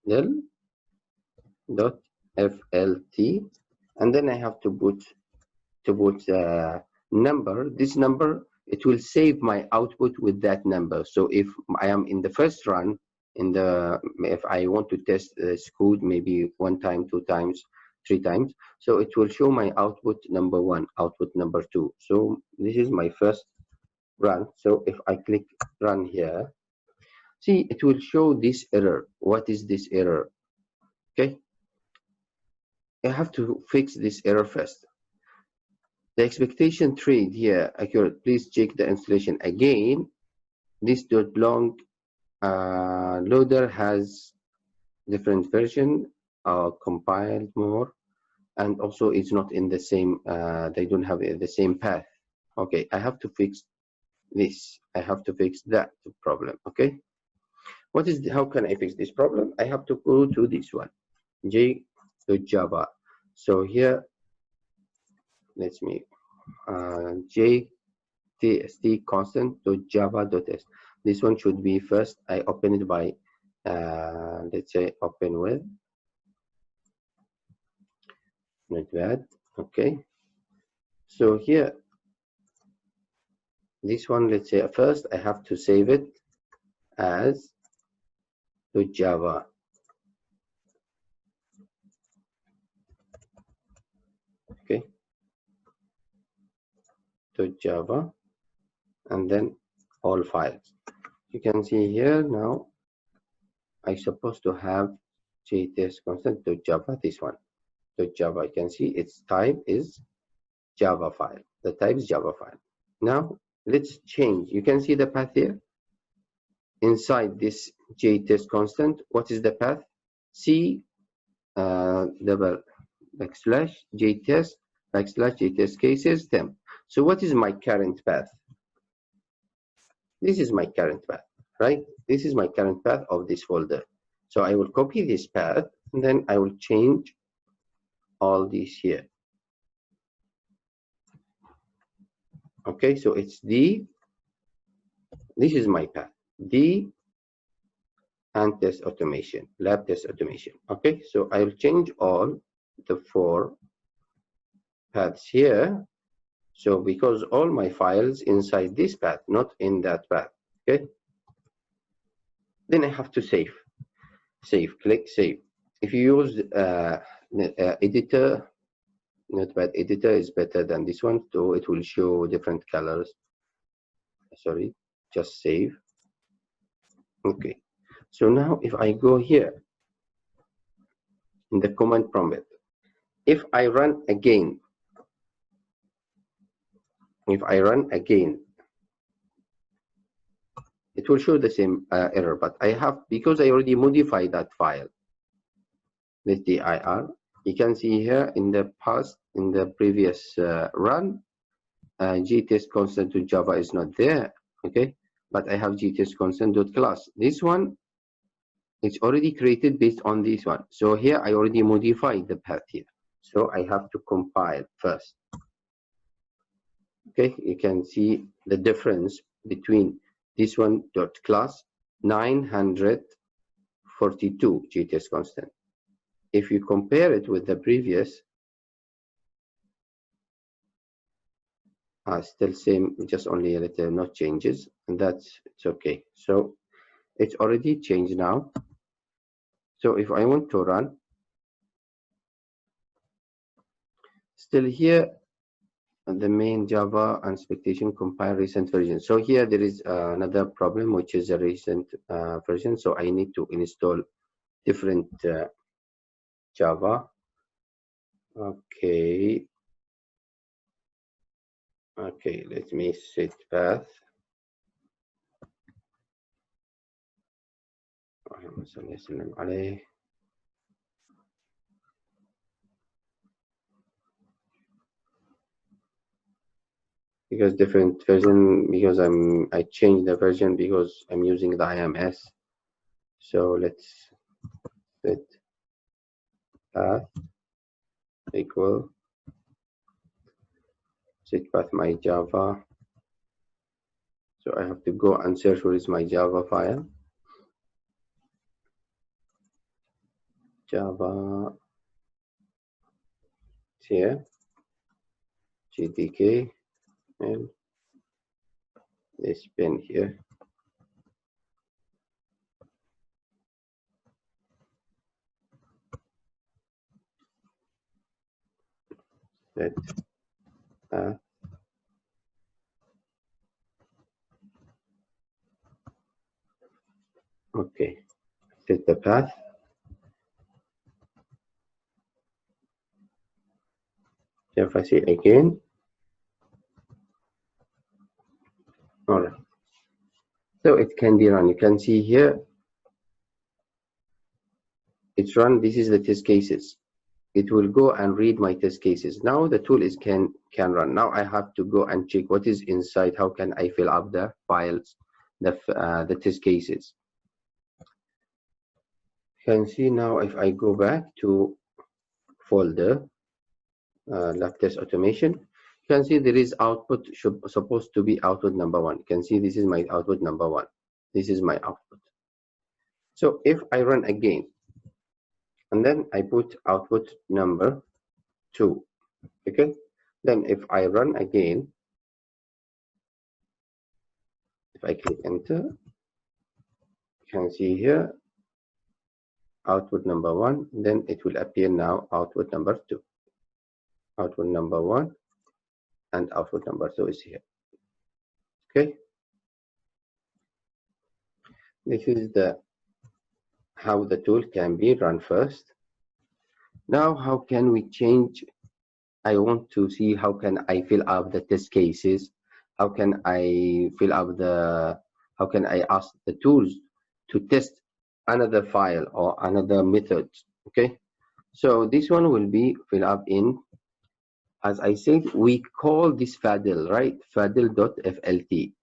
del dot flt, and then I have to put number. This number, it will save my output with that number. So if I am in the first run, if I want to test this code maybe 1 time, 2 times, 3 times, so it will show my output number 1, output number 2. So this is my first run. So if I click run here, see, it will show this error. What is this error? Okay, I have to fix this error first. The expectation trade here accurate. Please check the installation again. This .long loader has different version, compiled more, and also it's not in the same. They don't have the same path. Okay, I have to fix this. I have to fix that problem. Okay, how can I fix this problem? I have to go to this one, j.java. So here, let me jtst constant.java.s. This one should be first. I open it by let's say open with notepad. Okay, so here this one, let's say first I have to save it as .java. Okay, .java, and then all files. You can see here now I supposed to have jtest constant.java, this one .java. You can see its type is Java file. The type is Java file. Now let's change. You can see the path here inside this jtest constant. What is the path? C double backslash jtest backslash jtest cases temp. So what is my current path? This is my current path, right? This is my current path of this folder. So I will copy this path and then I will change all these here. Okay, so it's D. This is my path, D and test automation, lab test automation. Okay, so I will change all the 4 paths here. So because all my files inside this path, not in that path. Okay, then I have to save. Click save. If you use editor, notepad editor is better than this one, so it will show different colors. Sorry, just save. Okay, so now if I go here in the command prompt, if I run again, it will show the same error, but I have, because I already modified that file, this dir. You can see here in the past, in the previous run, gtest constant to Java is not there. Okay, but I have gtest constant.class. This one, it's already created based on this one. So here I already modified the path here. So I have to compile first. Okay, you can see the difference between this one dot class 942 gtest constant. If you compare it with the previous, still same, just only a little, not changes, and it's okay. So it's already changed now. So if I want to run, still here, the main Java and expectation compile recent version. So here there is another problem, which is a recent version. So I need to install different Java. Okay, let me set path. Because different version, because I changed the version because I'm using the IMS. So let's set path equal set path my Java. So I have to go and search where is my Java file. Java here, GTK, and this pen here. Set path. Okay, set the path. If I say again, all right. So it can be run. You can see here, it's run. This is the test cases. It will go and read my test cases. Now the tool is can run. Now I have to go and check what is inside. How can I fill up the files, the test cases? You can see now if I go back to folder, lab test automation, you can see there is output supposed to be output number 1. You can see this is my output number 1. This is my output. So if I run again, and then I put output number 2, okay, then if I run again, if I click enter, you can see here output number 1, then it will appear now output number 2. Output number 1 and output number 2 is here. Okay, this is the how the tool can be run first. Now how can we change? I want to see how can I fill up the test cases. How can I fill up the, how can I ask the tools to test another file or another method? Okay, so this one will be fill up in, as I said, we call this Fadl, right? Fadl.flt.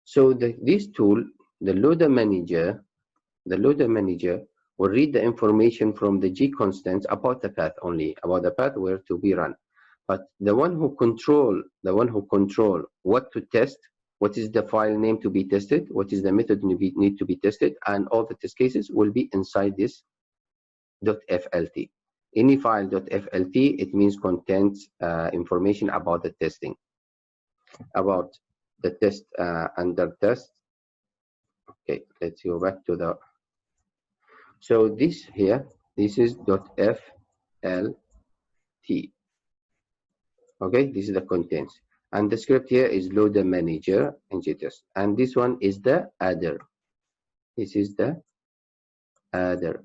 So this tool, the loader manager will read the information from the G constants about the path only, about the path where to be run. But the one who control what to test, what is the file name to be tested, what is the method need to be tested, and all the test cases will be inside this .flt. Any file .flt, it means contains information about the testing, about the test under test. Okay, let's go back to the. So this here, this is .flt. Okay, this is the contents, and the script here is loader manager and JTest, and this one is the adder. This is the adder.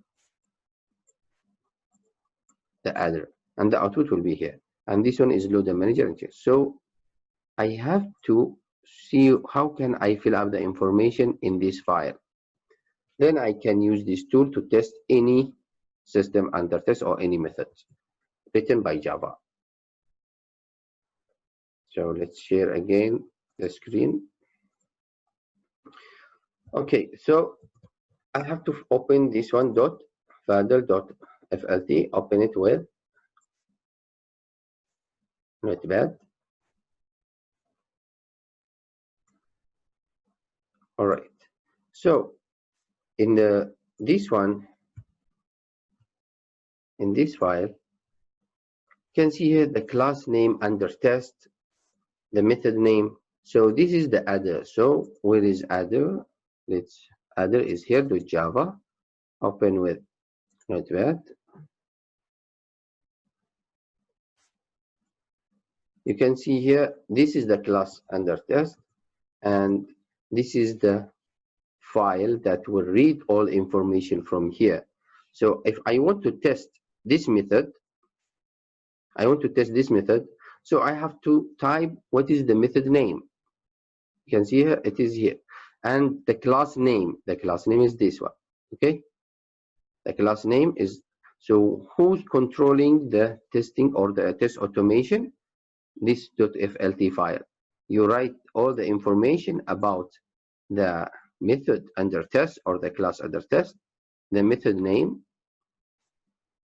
The adder, and the output will be here, and this one is loader manager and JTest. So I have to see how can I fill up the information in this file. Then I can use this tool to test any system under test or any method written by Java. So let's share again the screen. Okay, so I have to open this one .fadl.flt, open it with Notepad. All right, so in this one, in this file, you can see here the class name under test, the method name. So this is the adder. So where is adder? Let's, adder is here to Java. Open with Notepad. You can see here, this is the class under test, and this is the file that will read all information from here. So if I want to test this method, so I have to type what is the method name. You can see here, it is here. And the class name is this one, okay? The class name is, so who's controlling the testing or the test automation? This .flt file. You write all the information about the method under test or the class under test, the method name,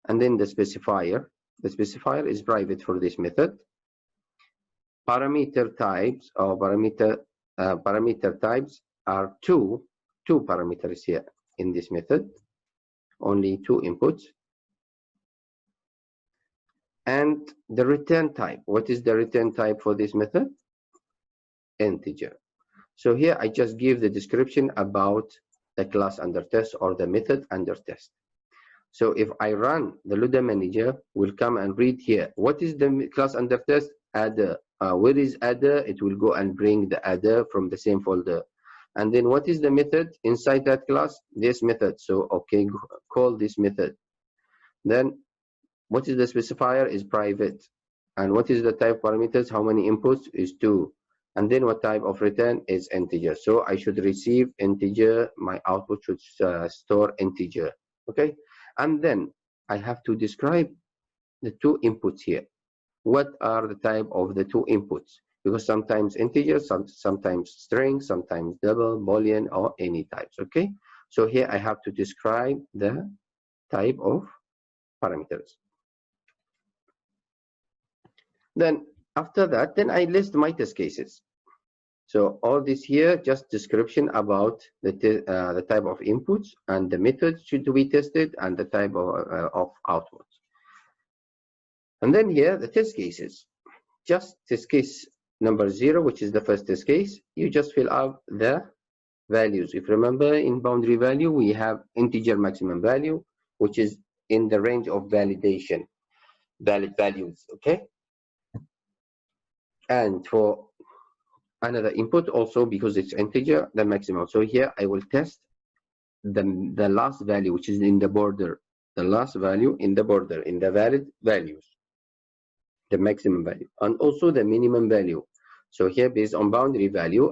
and then the specifier. The specifier is private for this method. Parameter types or parameter types are two parameters here in this method, only 2 inputs. And the return type, what is the return type for this method? Integer. So here I just give the description about the class under test or the method under test. So if I run the loader manager, will come and read here. What is the class under test? Adder. Where is adder? It will go and bring the adder from the same folder. And then what is the method inside that class? This method. So okay, call this method. Then what is the specifier? Is private. And what is the type parameters? How many inputs? Is 2. And then what type of return? Is integer. So I should receive integer. My output should store integer. Okay. And then I have to describe the two inputs here. What are the type of the two inputs? Because sometimes integer, sometimes string, sometimes double, boolean, or any types. Okay. So here I have to describe the type of parameters. Then after that, then I list my test cases. So all this here, just description about the type of inputs and the method should be tested and the type of outputs. And then here, the test cases. Just test case number 0, which is the first test case, you just fill out the values. If you remember, in boundary value, we have integer maximum value, which is in the range of validation, valid values, okay? And for another input also, because it's integer, the maximum. So here I will test the last value, which is in the border, the last value in the border, in the valid values, the maximum value, and also the minimum value. So here, based on boundary value,